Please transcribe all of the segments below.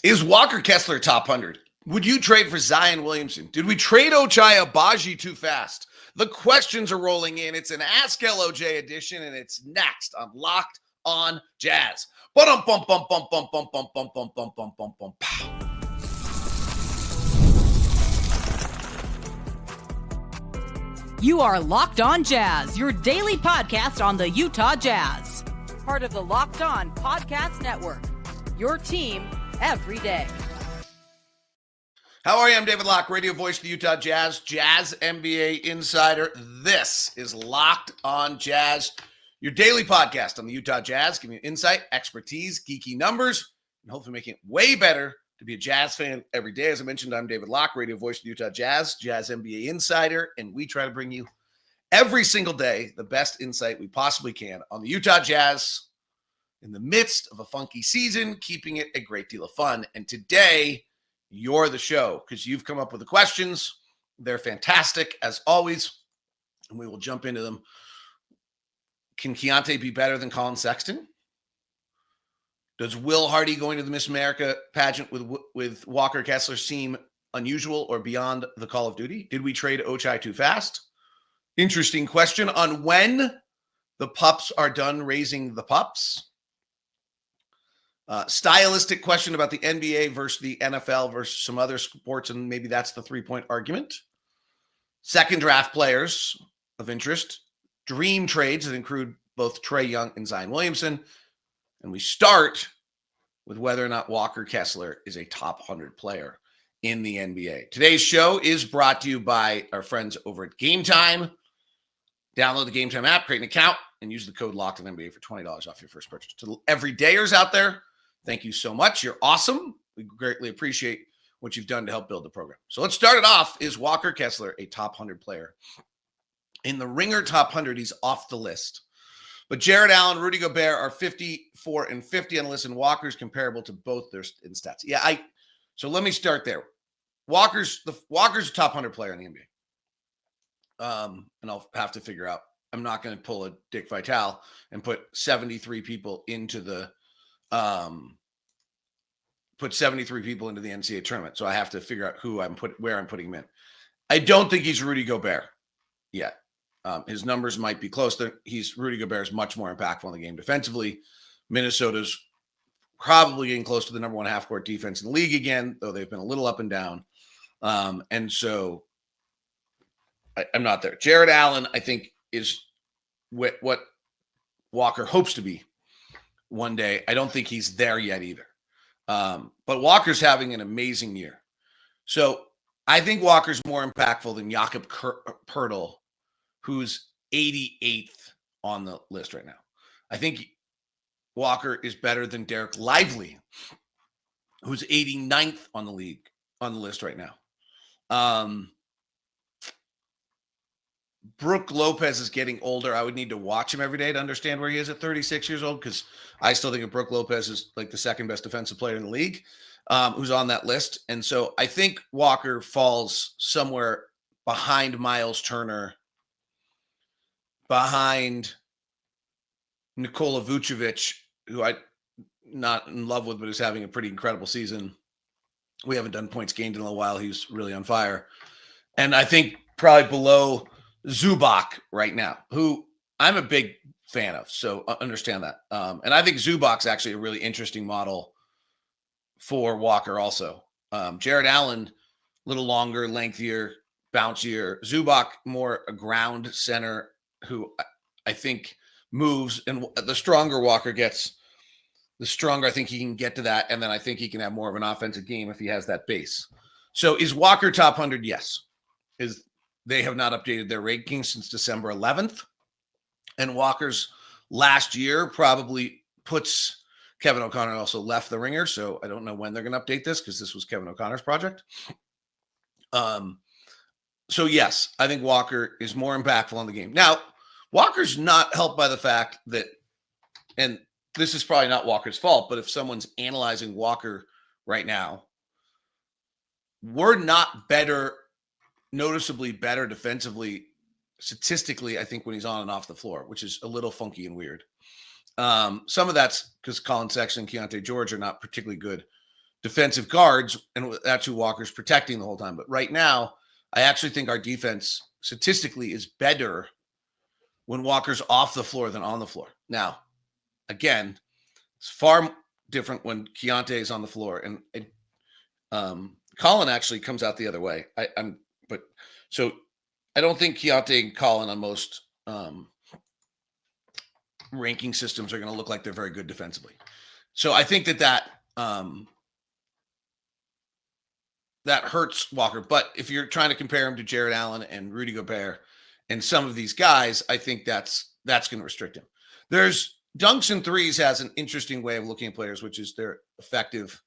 Is Walker Kessler top 100? Would you trade for Zion Williamson? Did we trade Ochai Agbaji too fast? The questions are rolling in. It's an Ask LOJ edition, and it's next on Locked on Jazz. You are Locked on Jazz, your daily podcast on the Utah Jazz. Part of the Locked on Podcast Network, your team every day. How are you? I'm David Locke, radio voice of the Utah Jazz, Jazz NBA insider. This is Locked on Jazz, your daily podcast on the Utah Jazz, giving you insight, expertise, geeky numbers, and hopefully making it way better to be a Jazz fan every day. As I mentioned, I'm David Locke, radio voice of the Utah Jazz, Jazz NBA insider, and we try to bring you every single day the best insight we possibly can on the Utah Jazz in the midst of a funky season, keeping it a great deal of fun. And today, you're the show because you've come up with the questions. They're fantastic, as always, and we will jump into them. Can Keontae be better than Colin Sexton? Does Will Hardy going to the Miss America pageant with Walker Kessler seem unusual or beyond the call of duty? Did we trade Ochai too fast? Interesting question on when the pups are done raising the pups. Stylistic question about the NBA versus the NFL versus some other sports, and maybe that's the three-point argument. Second draft players of interest. Dream trades that include both Trae Young and Zion Williamson. And we start with whether or not Walker Kessler is a top 100 player in the NBA. Today's show is brought to you by our friends over at Game Time. Download the Game Time app, create an account, and use the code LOCKEDONNBA for $20 off your first purchase. To the everydayers out there, thank you so much. You're awesome. We greatly appreciate what you've done to help build the program. So let's start it off. Is Walker Kessler a top 100 player? In the Ringer top 100, he's off the list. But Jarrett Allen, Rudy Gobert are 54 and 50 on the list, and Walker's comparable to both their in stats. So let me start there. Walker's a top 100 player in the NBA. And I'll have to figure out. I'm not going to pull a Dick Vitale and put 73 people into the NCAA tournament. So I have to figure out where I'm putting him in. I don't think he's Rudy Gobert yet. His numbers might be close. Rudy Gobert is much more impactful in the game defensively. Minnesota's probably getting close to the number one half-court defense in the league again, though they've been a little up and down. And so I'm not there. Jarrett Allen, I think, is what Walker hopes to be one day. I don't think he's there yet either. But Walker's having an amazing year. So I think Walker's more impactful than Jakob Poeltl, who's 88th on the list right now. I think Walker is better than Derek Lively, who's 89th on the list right now. Brook Lopez is getting older. I would need to watch him every day to understand where he is at 36 years old, because I still think of Brook Lopez is like the second best defensive player in the league, who's on that list. And so I think Walker falls somewhere behind Miles Turner, behind Nikola Vucevic, who I'm not in love with, but is having a pretty incredible season. We haven't done points gained in a while. He's really on fire. And I think probably below Zubac right now, who I'm a big fan of. So understand that. And I think Zubac's actually a really interesting model for Walker also. Jarrett Allen, a little longer, lengthier, bouncier. Zubac, more a ground center who I think moves. And the stronger Walker gets, the stronger I think he can get to that. And then I think he can have more of an offensive game if he has that base. So is Walker top 100? Yes. They have not updated their rankings since December 11th. And Walker's last year probably puts Kevin O'Connor also left the Ringer. So I don't know when they're going to update this, because this was Kevin O'Connor's project. So yes, I think Walker is more impactful on the game. Now, Walker's not helped by the fact that, and this is probably not Walker's fault, but if someone's analyzing Walker right now, we're not noticeably better defensively, statistically, I think, when he's on and off the floor, which is a little funky and weird. Some of that's because Colin Sexton and Keontae George are not particularly good defensive guards, and that's who Walker's protecting the whole time. But right now, I actually think our defense statistically is better when Walker's off the floor than on the floor. Now, again, it's far different when Keontae is on the floor, and Colin actually comes out the other way. So I don't think Keontae and Colin on most ranking systems are going to look like they're very good defensively. So I think that hurts Walker. But if you're trying to compare him to Jarrett Allen and Rudy Gobert and some of these guys, I think that's going to restrict him. There's dunks and threes has an interesting way of looking at players, which is their effective,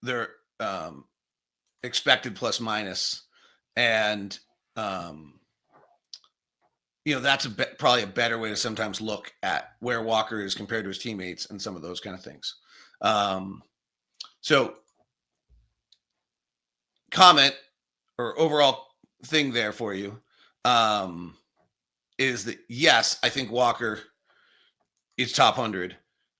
their expected plus minus, and that's probably a better way to sometimes look at where Walker is compared to his teammates and some of those kind of things. So comment or overall thing there for you is that, yes, I think Walker is top 100,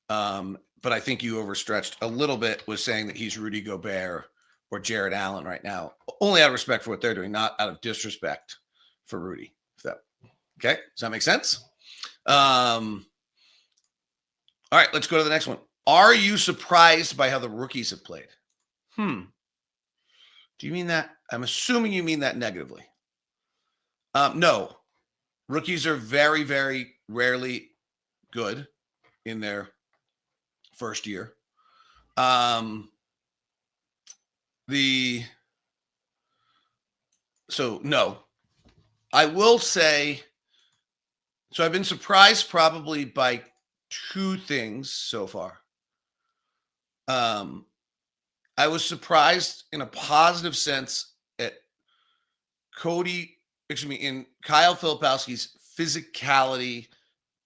but I think you overstretched a little bit with saying that he's Rudy Gobert or Jarrett Allen right now, only out of respect for what they're doing, not out of disrespect for Rudy. Okay, does that make sense? All right, let's go to the next one. Are you surprised by how the rookies have played? Do you mean that? I'm assuming you mean that negatively. No. Rookies are very, very rarely good in their first year. So no. I will say, so I've been surprised probably by two things so far. I was surprised in a positive sense at in Kyle Filipowski's physicality,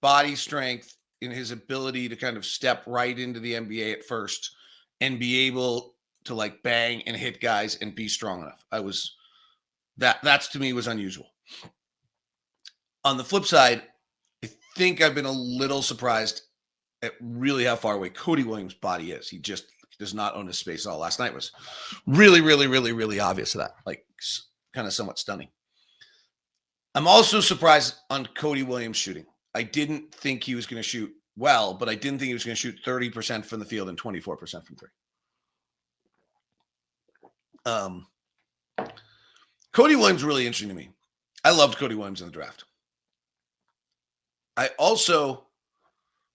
body strength, in his ability to kind of step right into the NBA at first and be able to like bang and hit guys and be strong enough. That's to me was unusual. On the flip side, I think I've been a little surprised at really how far away Cody Williams' body is. He just does not own his space at all. Last night was really, really, really, really obvious of that, like kind of somewhat stunning. I'm also surprised on Cody Williams shooting. I didn't think he was going to shoot well, but I didn't think he was going to shoot 30% from the field and 24% from three. Cody Williams really interesting to me. I loved Cody Williams in the draft. I also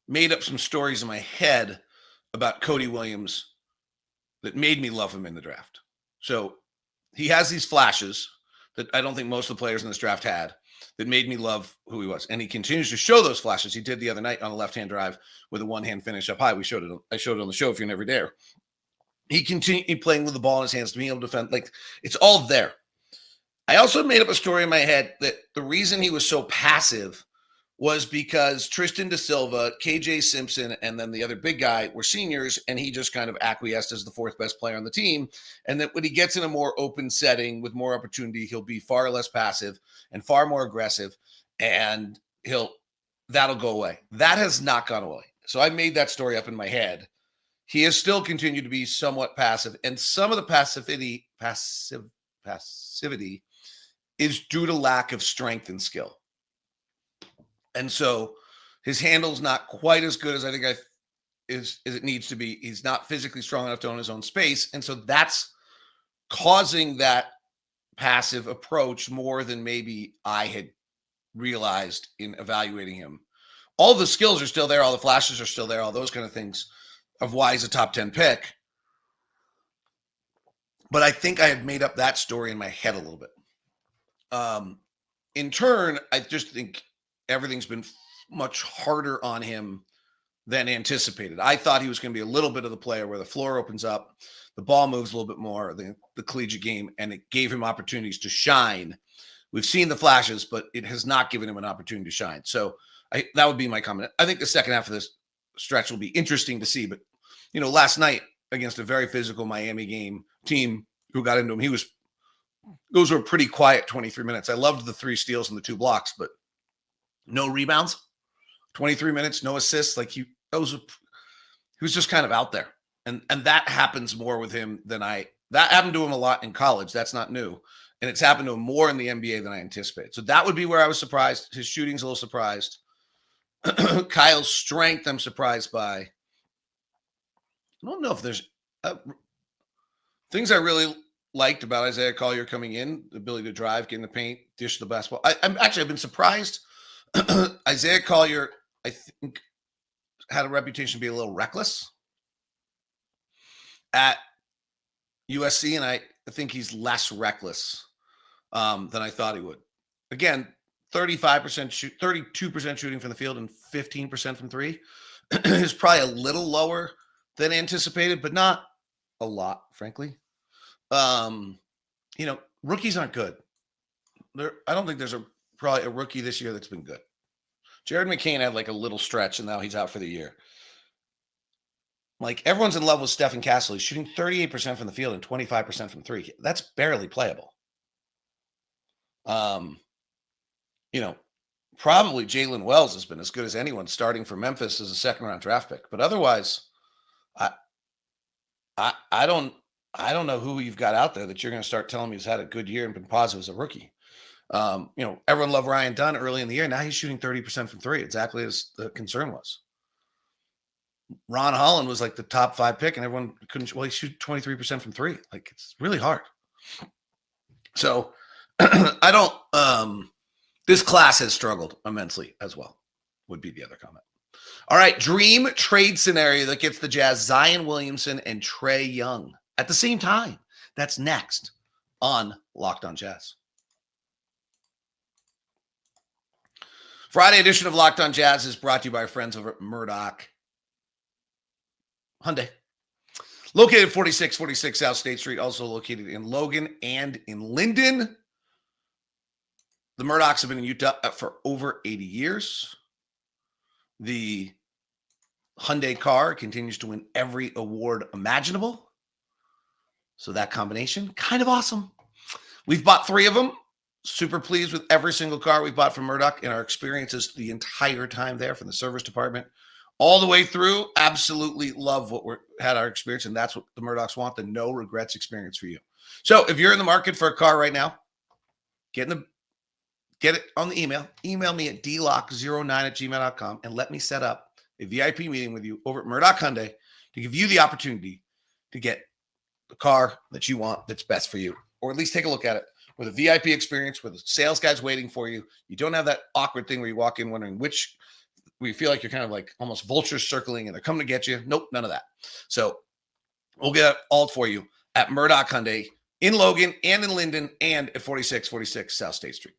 made up some stories in my head about Cody Williams that made me love him in the draft. So he has these flashes that I don't think most of the players in this draft had that made me love who he was. And he continues to show those flashes. He did the other night on a left-hand drive with a one-hand finish up high. I showed it on the show if you're never there. He continued playing with the ball in his hands to be able to defend. Like, it's all there. I also made up a story in my head that the reason he was so passive was because Tristan Da Silva, KJ Simpson, and then the other big guy were seniors, and he just kind of acquiesced as the fourth best player on the team. And that when he gets in a more open setting with more opportunity, he'll be far less passive and far more aggressive, and that'll go away. That has not gone away. So I made that story up in my head. He has still continued to be somewhat passive, and some of the passivity is due to lack of strength and skill. And so his handle's not quite as good as I think as it needs to be. He's not physically strong enough to own his own space. And so that's causing that passive approach more than maybe I had realized in evaluating him. All the skills are still there. All the flashes are still there. All those kind of things of why he's a top 10 pick. But I think I had made up that story in my head a little bit. In turn, I just think everything's been much harder on him than anticipated. I thought he was going to be a little bit of the player where the floor opens up, the ball moves a little bit more, the collegiate game, and it gave him opportunities to shine. We've seen the flashes, but it has not given him an opportunity to shine. So that would be my comment. I think the second half of this stretch will be interesting to see. But, last night against a very physical Miami team who got into him, those were pretty quiet 23 minutes. I loved the 3 steals and the 2 blocks, but no rebounds, 23 minutes, no assists. He was just kind of out there. And that happens more with him than that happened to him a lot in college. That's not new. And it's happened to him more in the NBA than I anticipated. So that would be where I was surprised. His shooting's a little surprised. Kyle's strength, I'm surprised by. I don't know if there's things I really liked about Isaiah Collier coming in, the ability to drive, get in the paint, dish the basketball. I've been surprised. Isaiah Collier, I think, had a reputation to be a little reckless at USC, and I think he's less reckless than I thought he would. Again, 32% shooting from the field and 15% from three is probably a little lower than anticipated, but not a lot, frankly. Rookies aren't good. I don't think there's probably a rookie this year that's been good. Jared McCain had like a little stretch, and now he's out for the year. Like, everyone's in love with Stephen Castle. He's shooting 38% from the field and 25% from three. That's barely playable. Probably Jalen Wells has been as good as anyone starting for Memphis as a second-round draft pick. But otherwise, I don't know who you've got out there that you're going to start telling me has had a good year and been positive as a rookie. Everyone loved Ryan Dunn early in the year. Now he's shooting 30% from three, exactly as the concern was. Ron Holland was like the top 5 pick, and everyone couldn't. Well, he shoot 23% from three. Like, it's really hard. So I don't. This class has struggled immensely as well, would be the other comment. All right, dream trade scenario that gets the Jazz Zion Williamson and Trae Young at the same time. That's next on Locked On Jazz. Friday edition of Locked On Jazz is brought to you by our friends over at Murdoch Hyundai. Located at 4646 South State Street, also located in Logan and in Linden. The Murdochs have been in Utah for over 80 years. The Hyundai car continues to win every award imaginable. So that combination, kind of awesome. We've bought 3 of them. Super pleased with every single car we bought from Murdoch and our experiences the entire time there, from the service department all the way through. Absolutely love what had our experience, and that's what the Murdochs want, the no regrets experience for you. So if you're in the market for a car right now, get it on the email. Email me at dlock09@gmail.com and let me set up a VIP meeting with you over at Murdoch Hyundai to give you the opportunity to get the car that you want that's best for you, or at least take a look at it with a VIP experience, with a sales guy's waiting for you. You don't have that awkward thing where you walk in wondering where you feel like you're kind of like almost vultures circling and they're coming to get you. Nope, none of that. So we'll get it all for you at Murdoch Hyundai in Logan and in Linden and at 4646 South State Street.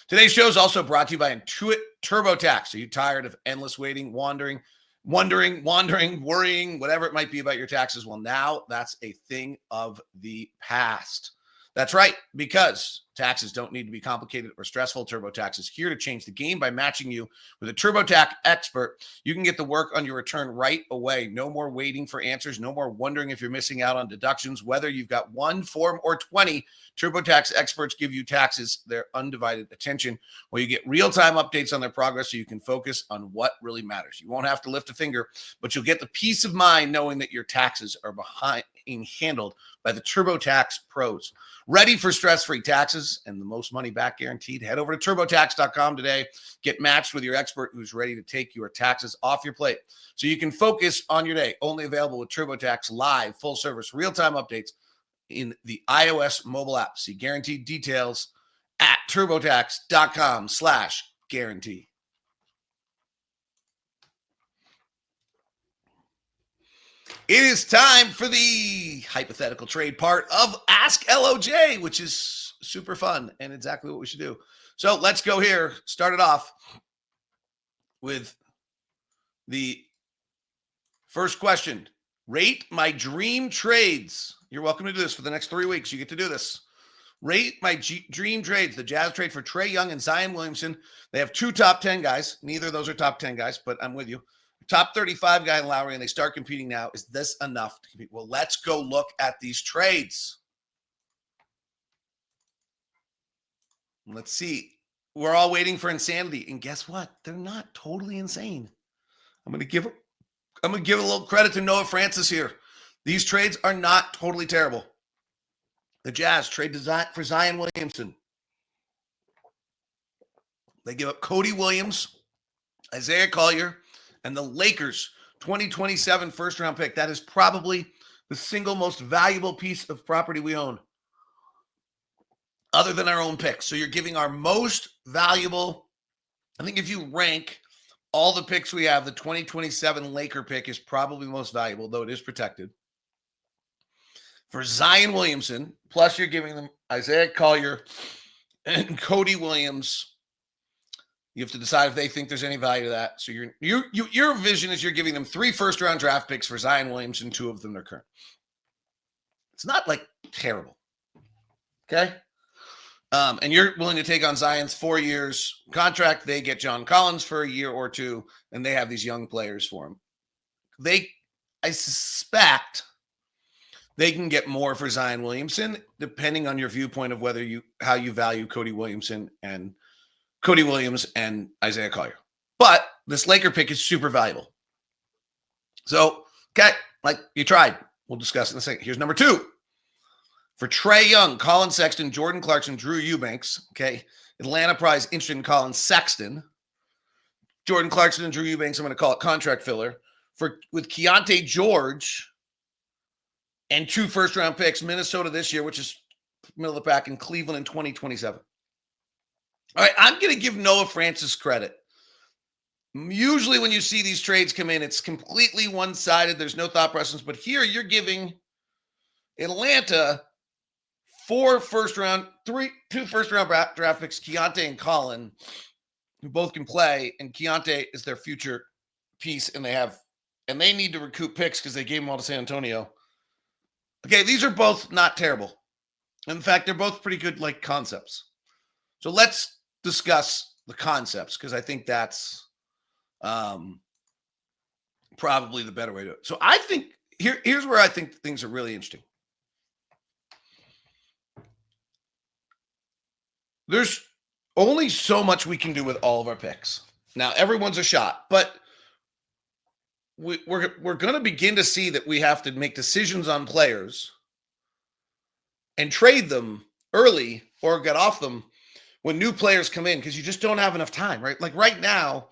Today's show is also brought to you by Intuit TurboTax. Are you tired of endless waiting, wondering, worrying, whatever it might be about your taxes? Well, now that's a thing of the past. That's right, because taxes don't need to be complicated or stressful. TurboTax is here to change the game by matching you with a TurboTax expert. You can get the work on your return right away. No more waiting for answers. No more wondering if you're missing out on deductions. Whether you've got 1 form or 20, TurboTax experts give you taxes their undivided attention, where you get real-time updates on their progress so you can focus on what really matters. You won't have to lift a finger, but you'll get the peace of mind knowing that your taxes are being handled by the TurboTax pros. Ready for stress-free taxes and the most money back guaranteed? Head over to TurboTax.com today. Get matched with your expert who's ready to take your taxes off your plate so you can focus on your day. Only available with TurboTax Live, full-service, real-time updates in the iOS mobile app. See guaranteed details at TurboTax.com/guarantee. It is time for the hypothetical trade part of Ask LOJ, which is super fun and exactly what we should do. So let's go here. Start it off with the first question. Rate my dream trades. You're welcome to do this for the next 3 weeks. You get to do this. Rate my dream trades. The Jazz trade for Trae Young and Zion Williamson. They have 2 top 10 guys. Neither of those are top 10 guys, but I'm with you. Top 35 guy in Lowry, and they start competing now. Is this enough to compete? Well, let's go look at these trades. Let's see. We're all waiting for insanity. And guess what? They're not totally insane. I'm going to give I'm going to give a little credit to Noah Francis here. These trades are not totally terrible. The Jazz trade for Zion Williamson. They give up Cody Williams, Isaiah Collier, and the Lakers 2027 first-round pick. That is probably the single most valuable piece of property we own, other than our own picks. So you're giving our most valuable, I think if you rank all the picks we have, the 2027 Laker pick is probably the most valuable, though it is protected. For Zion Williamson, plus you're giving them Isaiah Collier and Cody Williams. You have to decide if they think there's any value to that. So your vision is you're giving them 3 first-round draft picks for Zion Williamson. 2 of them are current. It's not like terrible. Okay? And you're willing to take on Zion's 4 years contract. They get John Collins for a year or 2, and they have these young players for him. I suspect they can get more for Zion Williamson, depending on your viewpoint of how you value Cody Williams and Isaiah Collier. But this Laker pick is super valuable. So, okay, like you tried. We'll discuss it in a second. Here's number 2. For Trae Young, Colin Sexton, Jordan Clarkson, Drew Eubanks. Okay, Atlanta Prize interested in Colin Sexton. Jordan Clarkson and Drew Eubanks, I'm going to call it contract filler. With Keontae George and 2 first-round picks, Minnesota this year, which is middle of the pack, in Cleveland in 2027. All right, I'm going to give Noah Francis credit. Usually when you see these trades come in, it's completely one-sided. There's no thought process. But here you're giving Atlanta 2 first-round draft picks, Keontae and Colin, who both can play, and Keontae is their future piece, and they need to recoup picks because they gave them all to San Antonio. Okay, these are both not terrible. In fact, they're both pretty good concepts. So let's discuss the concepts, because I think that's probably the better way to do it. So I think here's where I think things are really interesting. There's only so much we can do with all of our picks. Now, everyone's a shot, but we're going to begin to see that we have to make decisions on players and trade them early or get off them when new players come in, because you just don't have enough time, right? Like right now,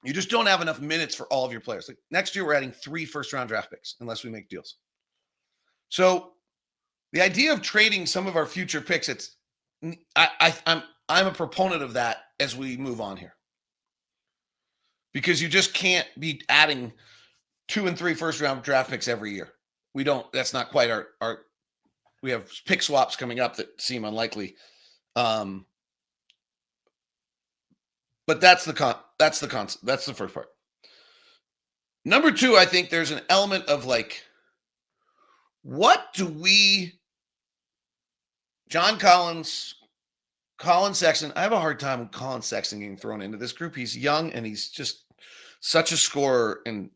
you just don't have enough minutes for all of your players. Like next year, we're adding 3 first-round draft picks unless we make deals. So the idea of trading some of our future picks, I'm a proponent of that as we move on here, because you just can't be adding 2 and 3 first-round draft picks every year. That's not quite our. We have pick swaps coming up that seem unlikely. But that's the concept. That's the first part. Number 2, I think there's an element of John Collins, Colin Sexton. I have a hard time with Colin Sexton getting thrown into this group. He's young and he's just such a scorer and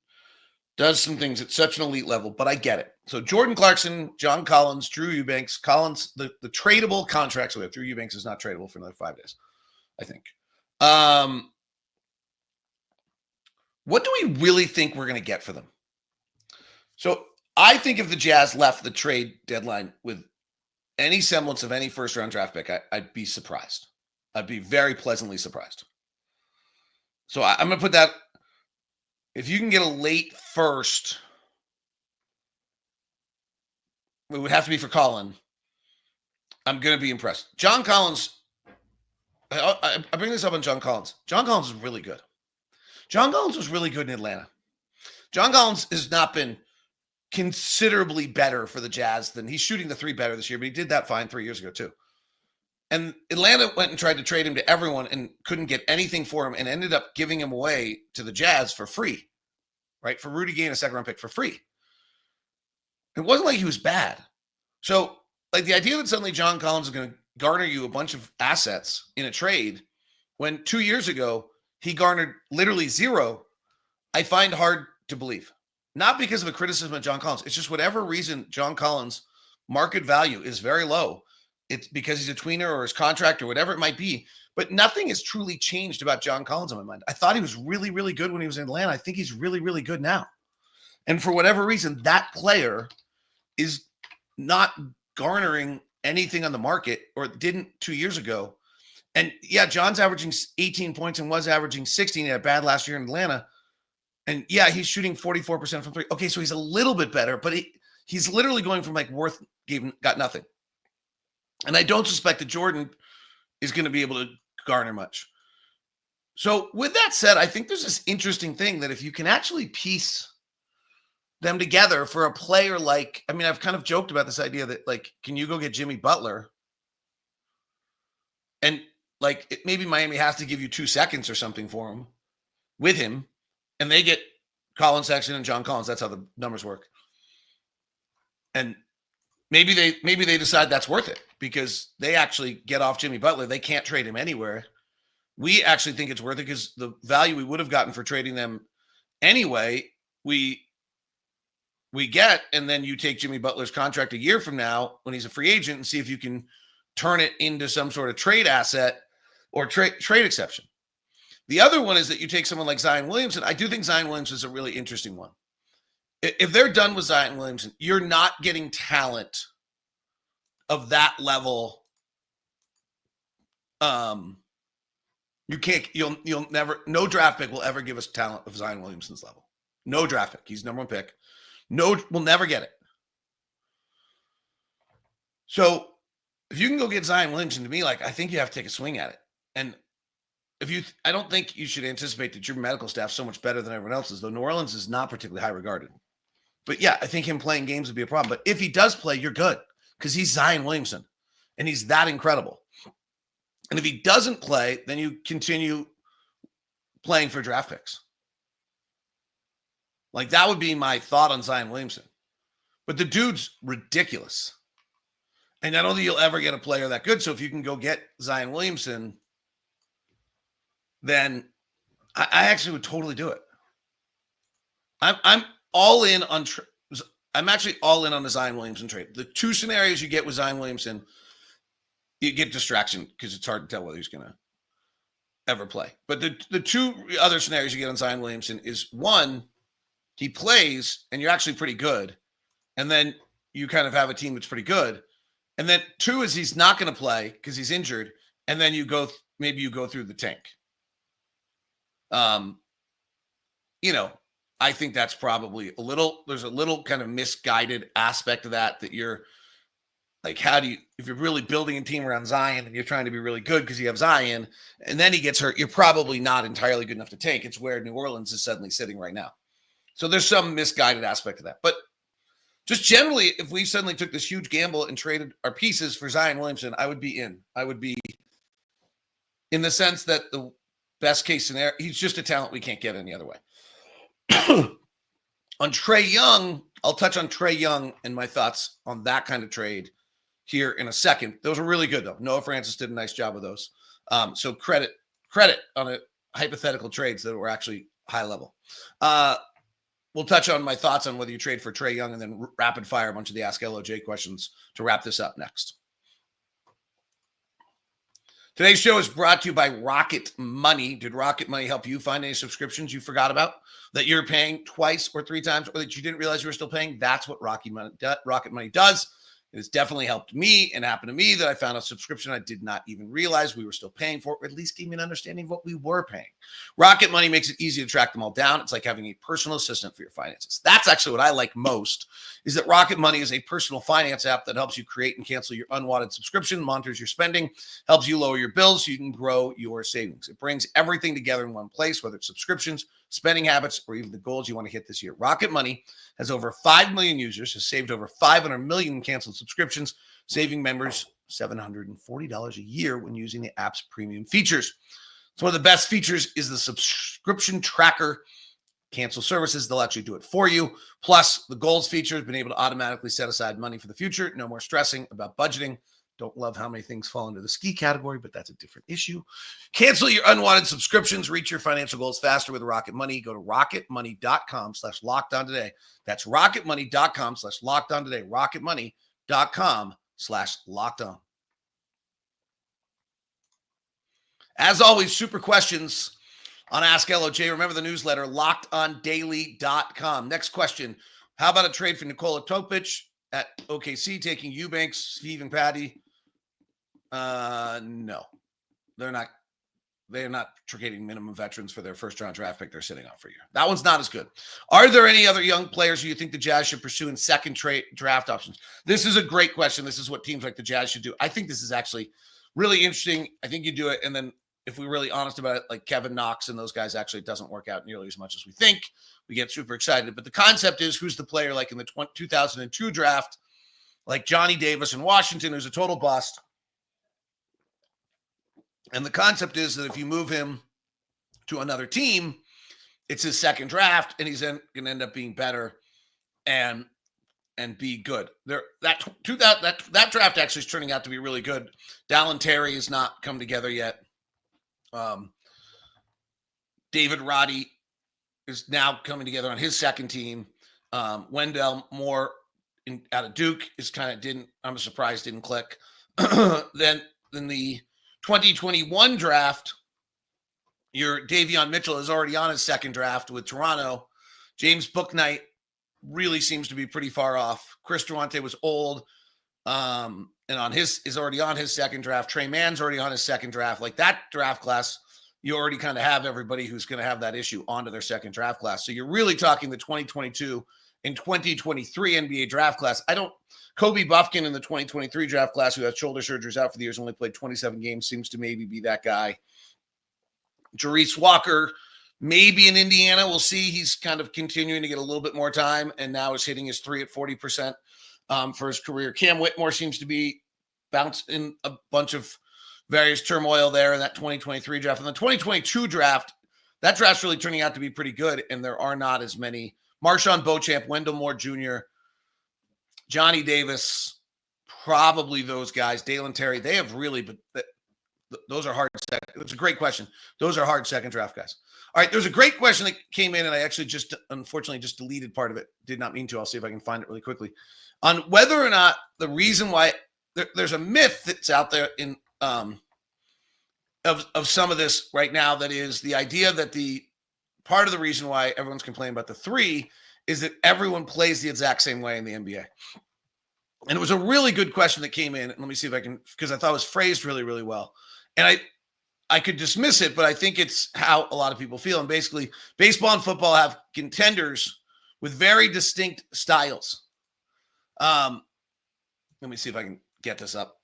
does some things at such an elite level, but I get it. So Jordan Clarkson, John Collins, Drew Eubanks, Collins, the tradable contracts we have. Drew Eubanks is not tradable for another 5 days, I think. What do we really think we're going to get for them? So I think if the Jazz left the trade deadline with any semblance of any first-round draft pick, I'd be surprised. I'd be very pleasantly surprised. So I'm going to put that, if you can get a late first, it would have to be for Colin. I'm going to be impressed. John Collins, I bring this up on John Collins. John Collins is really good. John Collins was really good in Atlanta. John Collins has not been considerably better for the Jazz than he's shooting the 3 better this year, but he did that fine 3 years ago too. And Atlanta went and tried to trade him to everyone and couldn't get anything for him and ended up giving him away to the Jazz for free, right? For Rudy Gay and a 2nd-round pick for free. It wasn't like he was bad. So the idea that suddenly John Collins is going to garner you a bunch of assets in a trade when 2 years ago he garnered literally 0, I find hard to believe. Not because of a criticism of John Collins. It's just whatever reason John Collins' market value is very low. it's because he's a tweener or his contract or whatever it might be. But nothing has truly changed about John Collins in my mind. I thought he was really, really good when he was in Atlanta. I think he's really, really good now. And for whatever reason, that player is not garnering anything on the market, or didn't 2 years ago. And yeah, John's averaging 18 points and was averaging 16. He had bad last year in Atlanta. And yeah, he's shooting 44% from three. Okay, so he's a little bit better, but he's literally going from like worth got nothing. And I don't suspect that Jordan is going to be able to garner much. So with that said, I think there's this interesting thing that if you can actually piece them together for a player like, I mean, I've kind of joked about this idea that like, can you go get Jimmy Butler? And like, maybe Miami has to give you 2 seconds or something for him with him. And they get Colin Sexton and John Collins. That's how the numbers work. And maybe they decide that's worth it because they actually get off Jimmy Butler. They can't trade him anywhere. We actually think it's worth it because the value we would have gotten for trading them anyway, we get, and then you take Jimmy Butler's contract a year from now when he's a free agent and see if you can turn it into some sort of trade asset or trade exception. The other one is that you take someone like Zion Williamson. I do think Zion Williamson is a really interesting one. If they're done with Zion Williamson, you're not getting talent of that level. You can't, you'll never, no draft pick will ever give us talent of Zion Williamson's level. No draft pick. He's number one pick. No, we'll never get it. So if you can go get Zion Williamson, to me, like, I think you have to take a swing at it. And I don't think you should anticipate that your medical staff is so much better than everyone else's, though New Orleans is not particularly high regarded. But yeah, I think him playing games would be a problem. But if he does play, you're good because he's Zion Williamson and he's that incredible. And if he doesn't play, then you continue playing for draft picks. Like, that would be my thought on Zion Williamson. But the dude's ridiculous. And I don't think you'll ever get a player that good. So if you can go get Zion Williamson, then I actually would totally do it. I'm all in on I'm actually all in on the Zion Williamson trade. The 2 scenarios you get with Zion Williamson, you get distraction because it's hard to tell whether he's going to ever play. But the 2 other scenarios you get on Zion Williamson is, one, he plays and you're actually pretty good. And then you kind of have a team that's pretty good. And then 2 is he's not going to play because he's injured. And then maybe you go through the tank. I think that's probably there's a little kind of misguided aspect of that you're like, if you're really building a team around Zion and you're trying to be really good because you have Zion and then he gets hurt, you're probably not entirely good enough to tank. It's where New Orleans is suddenly sitting right now. So there's some misguided aspect of that. But just generally, if we suddenly took this huge gamble and traded our pieces for Zion Williamson, I would be in. I would be in the sense that the best case scenario, he's just a talent we can't get any other way. On Trae Young, I'll touch on Trae Young and my thoughts on that kind of trade here in a second. Those are really good, though. Noah Francis did a nice job with those. So credit on a hypothetical trades that were actually high level. We'll touch on my thoughts on whether you trade for Trae Young and then rapid fire a bunch of the Ask LOJ questions to wrap this up next. Today's show is brought to you by Rocket Money. Did Rocket Money help you find any subscriptions you forgot about that you're paying twice or 3 times or that you didn't realize you were still paying? That's what Rocket Money does. It has definitely helped me and happened to me that I found a subscription I did not even realize we were still paying for, or at least gave me an understanding of what we were paying. Rocket Money makes it easy to track them all down. It's like having a personal assistant for your finances. That's actually what I like most, is that Rocket Money is a personal finance app that helps you create and cancel your unwanted subscription, monitors your spending, helps you lower your bills so you can grow your savings. It brings everything together in one place, whether it's subscriptions, spending habits, or even the goals you want to hit this year. Rocket Money has over 5 million users, has saved over 500 million canceled subscriptions, saving members $740 a year when using the app's premium features. So one of the best features is the subscription tracker. Cancel services, they'll actually do it for you. Plus, the goals feature has been able to automatically set aside money for the future. No more stressing about budgeting. Don't love how many things fall into the ski category, but that's a different issue. Cancel your unwanted subscriptions. Reach your financial goals faster with Rocket Money. Go to rocketmoney.com/lockedon today. That's rocketmoney.com/lockedon today. rocketmoney.com/lockedon. As always, super questions on Ask LOJ. Remember the newsletter, lockedondaily.com. Next question. How about a trade for Nikola Topic at OKC, taking Eubanks, Steve, and Patty? No. They're not trading minimum veterans for their first-round draft pick they're sitting on for a year. That one's not as good. Are there any other young players who you think the Jazz should pursue in second draft options? This is a great question. This is what teams like the Jazz should do. I think this is actually really interesting. I think you do it, and then if we're really honest about it, like Kevin Knox and those guys, actually it doesn't work out nearly as much as we think. We get super excited. But the concept is, who's the player like in the 2002 draft, like Johnny Davis in Washington, who's a total bust. And the concept is that if you move him to another team, it's his second draft, and he's going to end up being better and be good. That draft actually is turning out to be really good. Dallin Terry has not come together yet. David Roddy is now coming together on his second team. Wendell Moore out of Duke is I'm surprised didn't click. Then the 2021 draft, your Davion Mitchell is already on his second draft with Toronto. James Bouknight really seems to be pretty far off. Chris Duarte was old, and is already on his second draft. Trey Mann's already on his second draft. Like that draft class, you already kind of have everybody who's going to have that issue onto their second draft class. So you're really talking the 2022 and 2023 NBA draft class. Kobe Buffkin in the 2023 draft class, who had shoulder surgeries out for the years, only played 27 games, seems to maybe be that guy. Jarace Walker, maybe in Indiana. We'll see. He's kind of continuing to get a little bit more time, and now is hitting his 3 at 40% for his career. Cam Whitmore seems to be bounced in a bunch of various turmoil there in that 2023 draft. And the 2022 draft, that draft's really turning out to be pretty good, and there are not as many. Marshawn Beauchamp, Wendell Moore Jr., Johnny Davis, probably those guys. Dallin Terry, they have really, but those are hard. It's a great question. Those are hard second draft guys. All right, there's a great question that came in, and I actually unfortunately deleted part of it. Did not mean to. I'll see if I can find it really quickly. On whether or not the reason why there's a myth that's out there in of some of this right now, that is the idea that the part of the reason why everyone's complaining about the 3 is that everyone plays the exact same way in the NBA. And it was a really good question that came in. Let me see if I can, because I thought it was phrased really, really well. And I could dismiss it, but I think it's how a lot of people feel. And basically, baseball and football have contenders with very distinct styles. Let me see if I can get this up.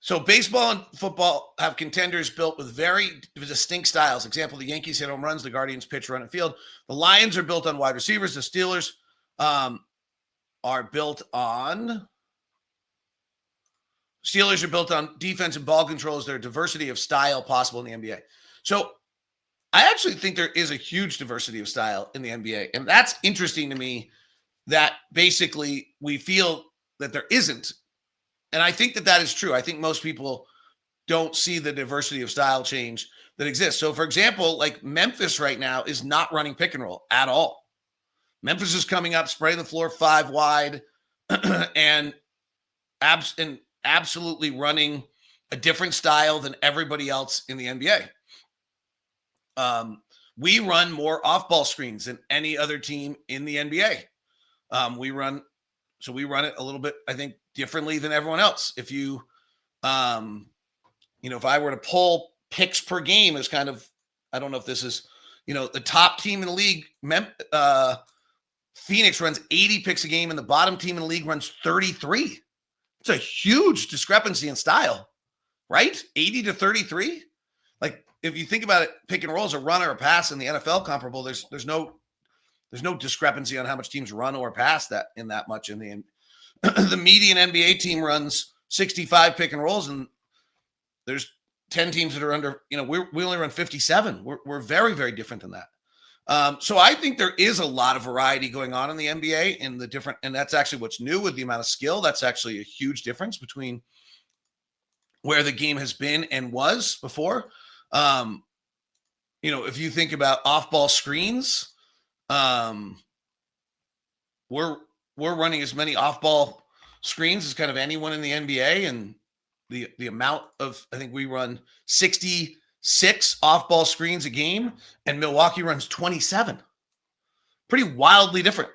So baseball and football have contenders built with very distinct styles. Example, the Yankees hit home runs, the Guardians pitch, run, and field. The Lions are built on wide receivers. The Steelers are built on defense and ball control. Is there a diversity of style possible in the NBA? So I actually think there is a huge diversity of style in the NBA. And that's interesting to me, that basically we feel that there isn't. And I think that is true. I think most people don't see the diversity of style change that exists. So, for example, like Memphis right now is not running pick and roll at all. Memphis is coming up, spraying the floor 5 wide, and absolutely running a different style than everybody else in the NBA. We run more off-ball screens than any other team in the NBA. We run it a little bit, I think, differently than everyone else. If you, if I were to pull picks per game as kind of, I don't know if this is, the top team in the league, Phoenix runs 80 picks a game, and the bottom team in the league runs 33. It's a huge discrepancy in style, right? 80 to 33. Like, if you think about it, pick and roll is a run or a pass in the NFL comparable. There's no discrepancy on how much teams run or pass that much in the the median NBA team runs 65 pick and rolls, and there's 10 teams that are under, we only run 57. We're very, very different than that. So I think there is a lot of variety going on in the NBA and that's actually what's new with the amount of skill. That's actually a huge difference between where the game has been and was before. If you think about off-ball screens, we're running as many off-ball screens as kind of anyone in the NBA, and the amount of, I think we run 66 off-ball screens a game, and Milwaukee runs 27. Pretty wildly different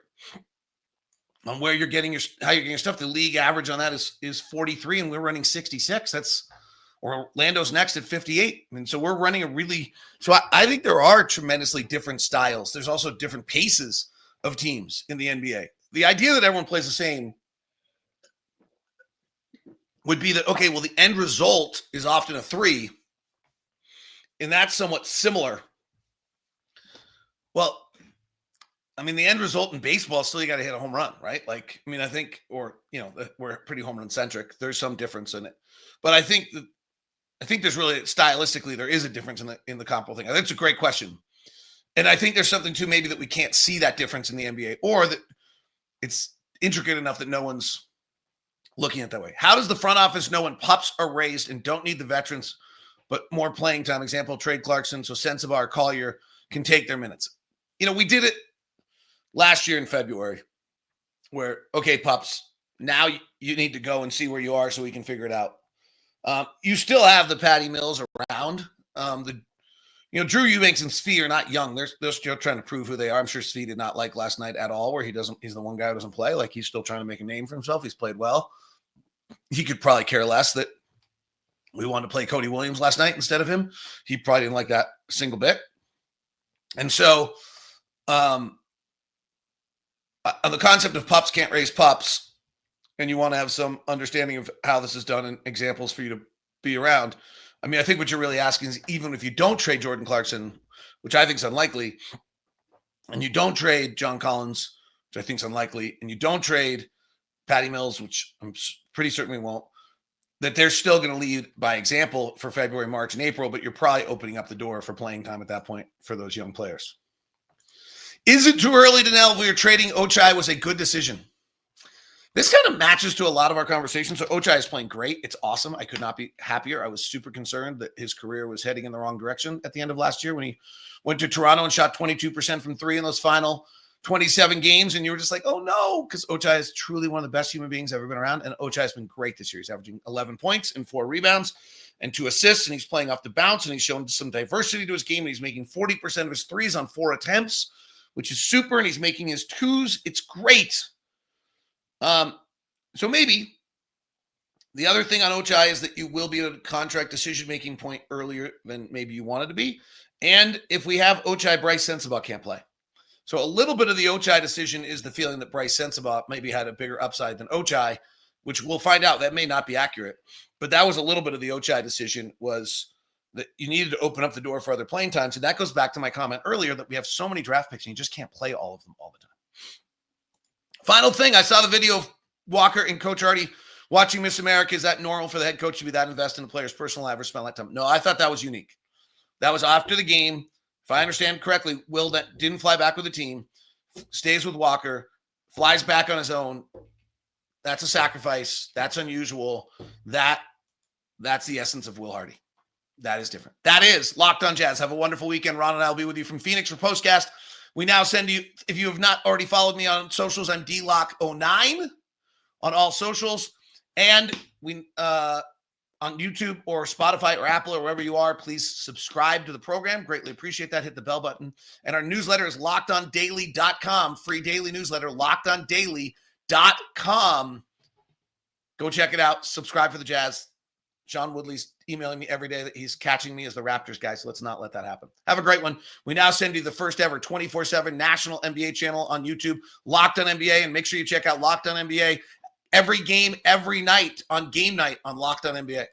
on where you're getting how you're getting your stuff. The league average on that is 43, and we're running 66. Orlando's next at 58. And so we're running I think there are tremendously different styles. There's also different paces of teams in the NBA. The idea that everyone plays the same would be that, okay, well, the end result is often a 3, and that's somewhat similar. Well, I mean, the end result in baseball, still you got to hit a home run, right? Like, I mean, I think, we're pretty home run centric. There's some difference in it, but I think there's really, stylistically, there is a difference in the comparable thing. I think it's a great question, and I think there's something too maybe that we can't see that difference in the NBA, or that it's intricate enough that no one's looking at it that way. How does the front office know when pups are raised and don't need the veterans, but more playing time? Example, trade Clarkson so Sensabaugh or Collier can take their minutes. We did it last year in February where, okay, pups, now you need to go and see where you are so we can figure it out. You still have the Patty Mills around. Drew Eubanks and Svi are not young. They're still trying to prove who they are. I'm sure Svi did not like last night at all, where he's the one guy who doesn't play. Like, he's still trying to make a name for himself. He's played well. He could probably care less that we wanted to play Cody Williams last night instead of him. He probably didn't like that a single bit. And so, on the concept of pups can't raise pups, and you want to have some understanding of how this is done and examples for you to be around. I mean, I think what you're really asking is, even if you don't trade Jordan Clarkson, which I think is unlikely, and you don't trade John Collins, which I think is unlikely, and you don't trade Patty Mills, which I'm pretty certain we won't, that they're still going to lead by example for February, March, and April, but you're probably opening up the door for playing time at that point for those young players. Is it too early to know if we were trading Ochai was a good decision? This kind of matches to a lot of our conversations. So Ochai is playing great. It's awesome. I could not be happier. I was super concerned that his career was heading in the wrong direction at the end of last year when he went to Toronto and shot 22% from 3 in those final 27 games. And you were just like, oh no, because Ochai is truly one of the best human beings ever been around. And Ochai has been great this year. He's averaging 11 points and 4 rebounds and 2 assists. And he's playing off the bounce, and he's shown some diversity to his game. And he's making 40% of his threes on 4 attempts, which is super. And he's making his 2s. It's great. So maybe the other thing on Ochai is that you will be at a contract decision-making point earlier than maybe you wanted to be. And if we have Ochai, Bryce Sensabaugh can't play. So a little bit of the Ochai decision is the feeling that Bryce Sensabaugh maybe had a bigger upside than Ochai, which we'll find out. That may not be accurate. But that was a little bit of the Ochai decision, was that you needed to open up the door for other playing times. And that goes back to my comment earlier that we have so many draft picks and you just can't play all of them all the time. Final thing, I saw the video of Walker and Coach Artie watching Miss America. Is that normal for the head coach to be that invested in a player's personal life or spend that time? No, I thought that was unique. That was after the game. If I understand correctly, Will that didn't fly back with the team, stays with Walker, flies back on his own. That's a sacrifice. That's unusual. That's the essence of Will Hardy. That is different. That is Locked on Jazz. Have a wonderful weekend. Ron and I will be with you from Phoenix for Postcast. We now send you, if you have not already followed me on socials, I'm DLock09 on all socials. And we on YouTube or Spotify or Apple or wherever you are, please subscribe to the program. Greatly appreciate that. Hit the bell button. And our newsletter is lockedondaily.com. Free daily newsletter, lockedondaily.com. Go check it out. Subscribe for the Jazz. Sean Woodley's emailing me every day that he's catching me as the Raptors guy, so let's not let that happen. Have a great one. We now send you the first ever 24/7 national NBA channel on YouTube, Locked on NBA, and make sure you check out Locked on NBA every game, every night on game night on Locked on NBA.